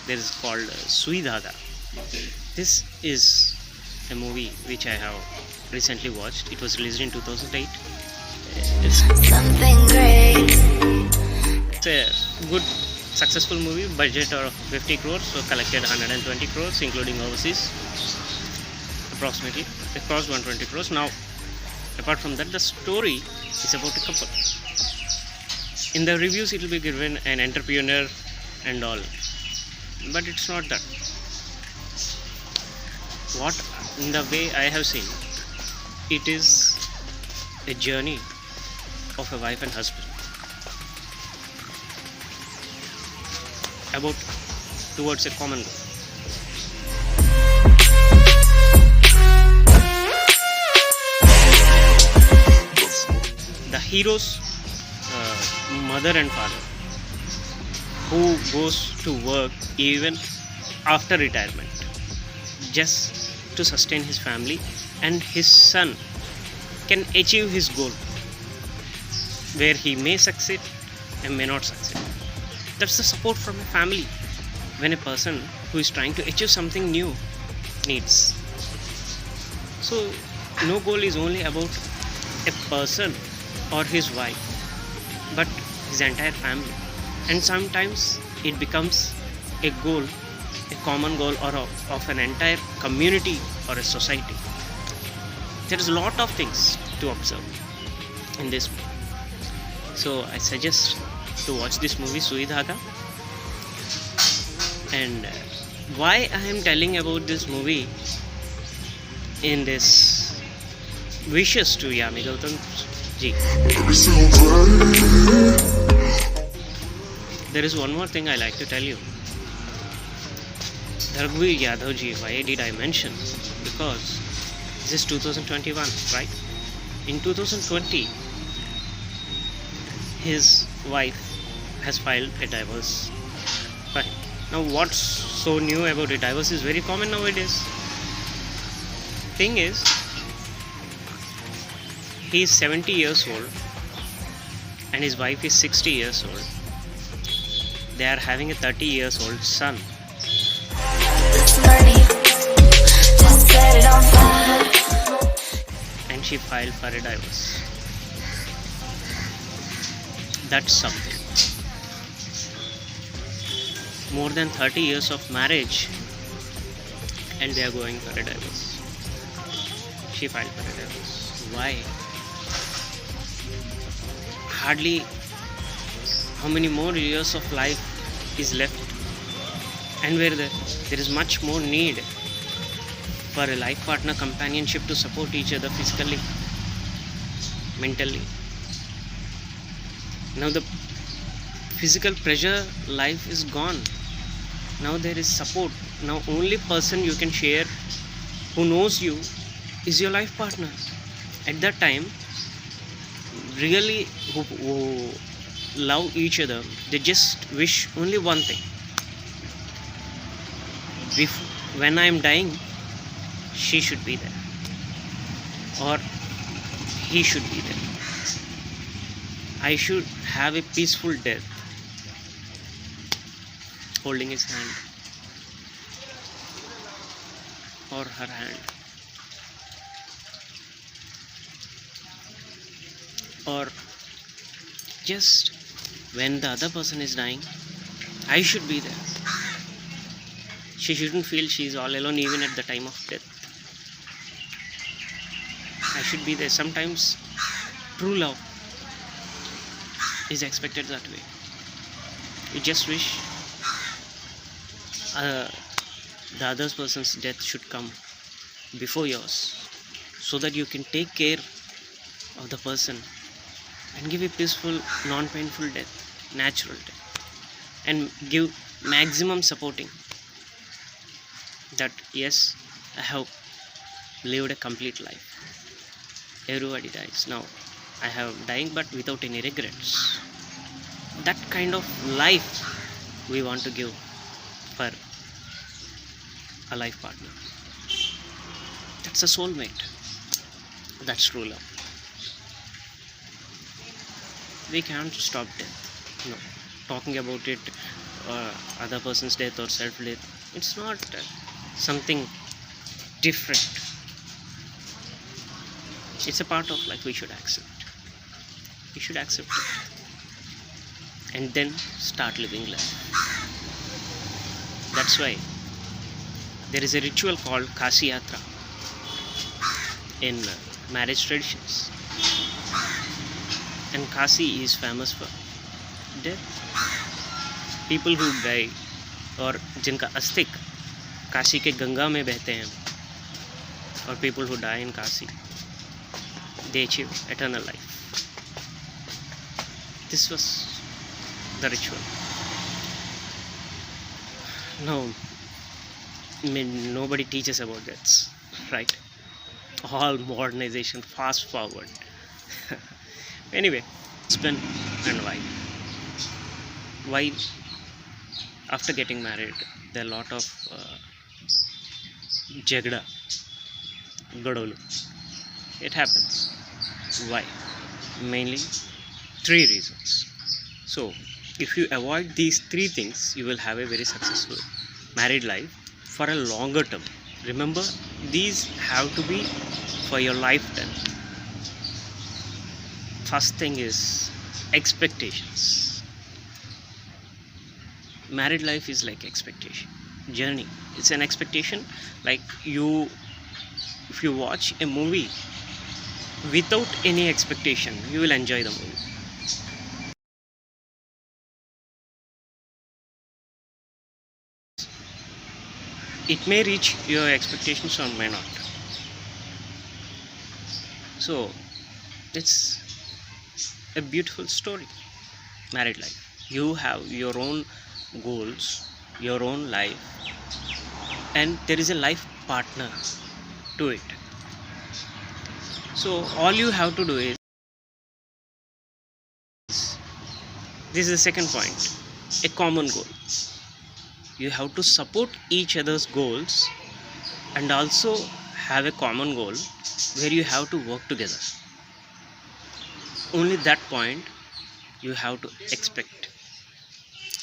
There is called Sui Dhaga. This is a movie which I have recently watched. It was released in 2008. It's Something great. a good successful movie. Budget of 50 crores, so collected 120 crores including overseas. Approximately it crossed 120 crores. Now, apart from that, the story is about a couple. In the reviews it will be given an entrepreneur and all, but it's not that. What, in the way I have seen, it is a journey of a wife and husband about towards a common goal. The hero's mother and father, who goes to work even after retirement just to sustain his family, and his son can achieve his goal where he may succeed and may not succeed. That's the support from a family when a person who is trying to achieve something new needs. So no goal is only about a person or his wife, but his entire family. And sometimes it becomes a goal, a common goal, or of an entire community or a society. There is a lot of things to observe in this. So I suggest to watch this movie Sui Dhaga. And why I am telling about this movie in this wishes to Yami Gautam ji. There is one more thing I like to tell you. Raghuveer Yadav ji, why did I mention? Because this is 2021, right? In 2020, his wife has filed a divorce for him. Now, what's so new about a divorce is very common nowadays. Thing is, he is 70 years old and his wife is 60 years old. They are having a 30 years old son. This money, just set it on fire. And she filed for a divorce. That's something. More than 30 years of marriage and they are going for a divorce. She filed for a divorce. Why? Hardly how many more years of life is left, and where there is much more need for a life partner companionship to support each other physically, mentally. Now the physical pressure life is gone. Now there is support. Now only person you can share who knows you is your life partner. At that time, really who love each other, they just wish only one thing. When I am dying, she should be there, or he should be there. I should have a peaceful death, holding his hand or her hand, or just when the other person is dying, I should be there. She shouldn't feel she is all alone even at the time of death. I should be there. Sometimes true love is expected that way. You just wish the other person's death should come before yours, so that you can take care of the person and give a peaceful, non-painful death, natural death, and give maximum supporting that yes, I have lived a complete life. Everybody dies. Now I have dying but without any regrets. That kind of life we want to give for a life partner. That's a soulmate. That's true love. We can't stop death. No. Talking about it other person's death or self-death. It's not something different. It's a part of life. We should accept. We should accept it, and then start living life. That's why there is a ritual called Kasi Yatra in marriage traditions, and Kasi is famous for death. People who die और जिनका अस्तिक काशी के गंगा में बहते हैं, और people who die in Kasi, they achieve eternal life. This was the ritual. Now, nobody teaches about that, right? All modernization, fast forward. Anyway, husband and wife, after getting married, there are a lot of jagda, gadolu. It happens. Why? Mainly 3 reasons. So, if you avoid these 3 things, you will have a very successful married life for a longer term. Remember, these have to be for your lifetime. First thing is expectations. Married life is like expectation journey. It's an expectation. Like if you watch a movie without any expectation, you will enjoy the movie. It may reach your expectations or may not. So it's a beautiful story, married life. You have your own goals, your own life, and there is a life partner to it. So all you have to do is, this is the second point, a common goal. You have to support each other's goals and also have a common goal where you have to work together. Only that point you have to expect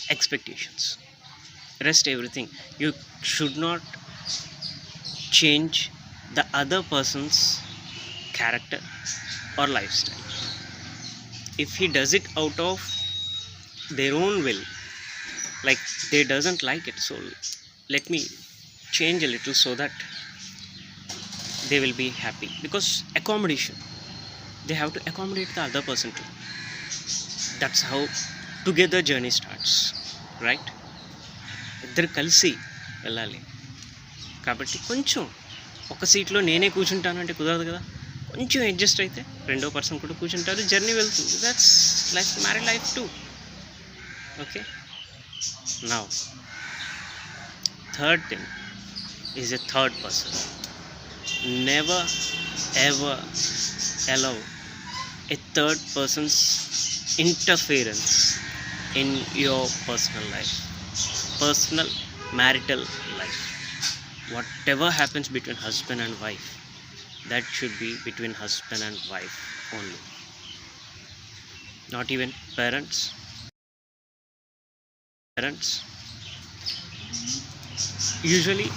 expectations. Rest everything. You should not change the other person's character or lifestyle. If he does it out of their own will, like they doesn't like it, so let me change a little so that they will be happy. Because accommodation, they have to accommodate the other person too. That's how together journey starts, right? ఇద్దరు కలిసి వెళ్ళాలి. కాబట్టి కొంచెం ఒక సీట్లో నేనే కూర్చుంటానంటే కుదరదు కదా. కొంచెం అడ్జస్ట్ అయితే రెండో పర్సన్ కూడా కూర్చుంటారు, జర్నీ వెళ్తుంది. That's life, married life two. Okay, now third thing is a third person. Never ever allow a third person's interference in your personal life, personal marital life. Whatever happens between husband and wife, that should be between husband and wife only, not even parents. Usually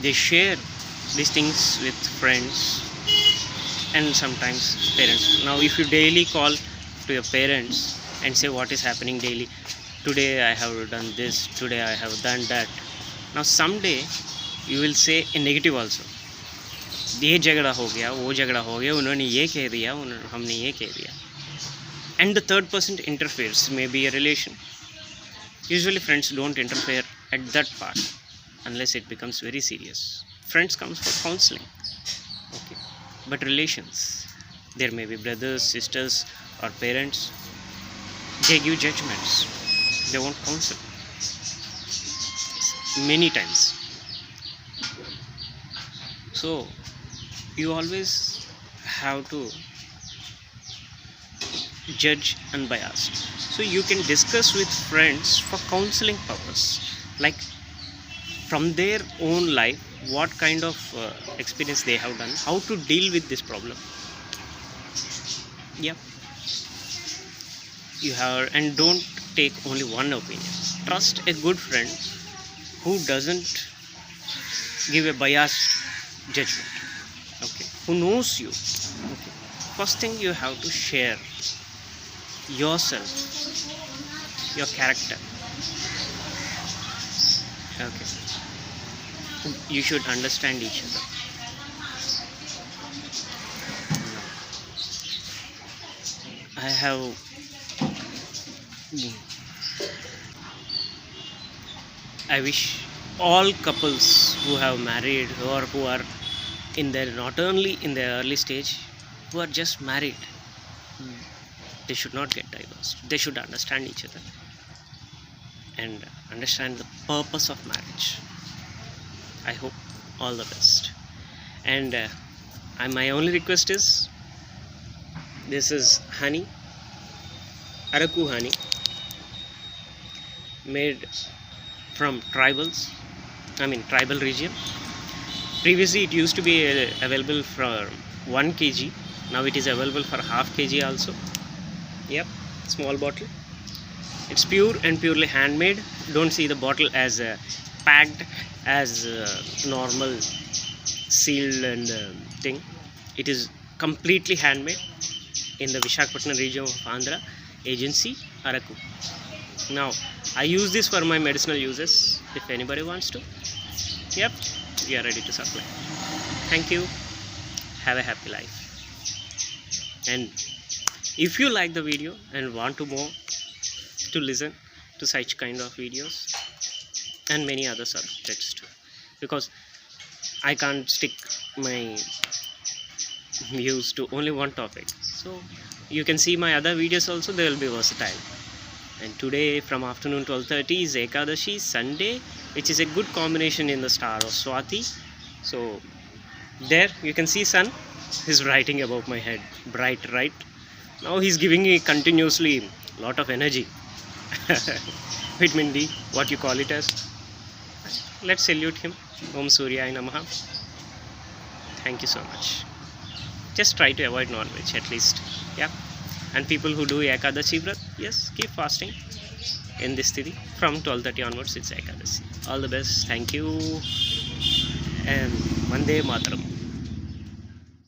they share these things with friends and sometimes parents. Now if you daily call to your parents and say what is happening daily, today I have done this, today I have done that. Now someday you will say a negative also. ये झगड़ा हो गया, वो झगड़ा हो गया, उन्होंने ये कह दिया, हमने ये कह दिया. And the third person interferes, maybe a relation. Usually friends don't interfere at that part unless it becomes very serious. Friends comes for counseling, okay, but relations, there may be brothers, sisters or parents, they give judgments, they won't counsel many times. So you always have to judge unbiased. So you can discuss with friends for counseling purpose, like from their own life, what kind of experience they have done, how to deal with this problem. Yeah, you have, and don't take only one opinion. Trust a good friend who doesn't give a biased judgment. Okay, who knows you. Okay, first thing you have to share yourself, your character. Okay, you should understand each other. I have I wish all couples who have married or who are in their, not only in their early stage, who are just married, they should not get divorced. They should understand each other and understand the purpose of marriage. I hope all the best. And my only request is, this is honey, Araku honey, made from tribal region. Previously it used to be available for 1 kg. Now it is available for half kg also. Yep, small bottle. It's pure and purely handmade. Don't see the bottle as packed as normal sealed and thing. It is completely handmade in the Visakhapatnam region of Andhra. Agency Araku. Now I use this for my medicinal uses. If anybody wants to, yep, we are ready to supply. Thank you. Have a happy life. And if you like the video and want to more to listen to such kind of videos and many other subjects too, because I can't stick my views to only one topic, so you can see my other videos also. They will be versatile. And today from afternoon 12:30 is Ekadashi, Sunday, which is a good combination in the star of Swati. So there you can see sun is writing above my head, bright right now. He's giving me continuously lot of energy. Vitamin D, what you call it as. Let's salute him. Om Suryaya Namaha. Thank you so much. Just try to avoid non-veg at least. Yeah. And people who do Ekadashi Vrat, yes, keep fasting in this Tithi. From 12:30 onwards, it's Ekadashi. All the best. Thank you. And Vande Mataram.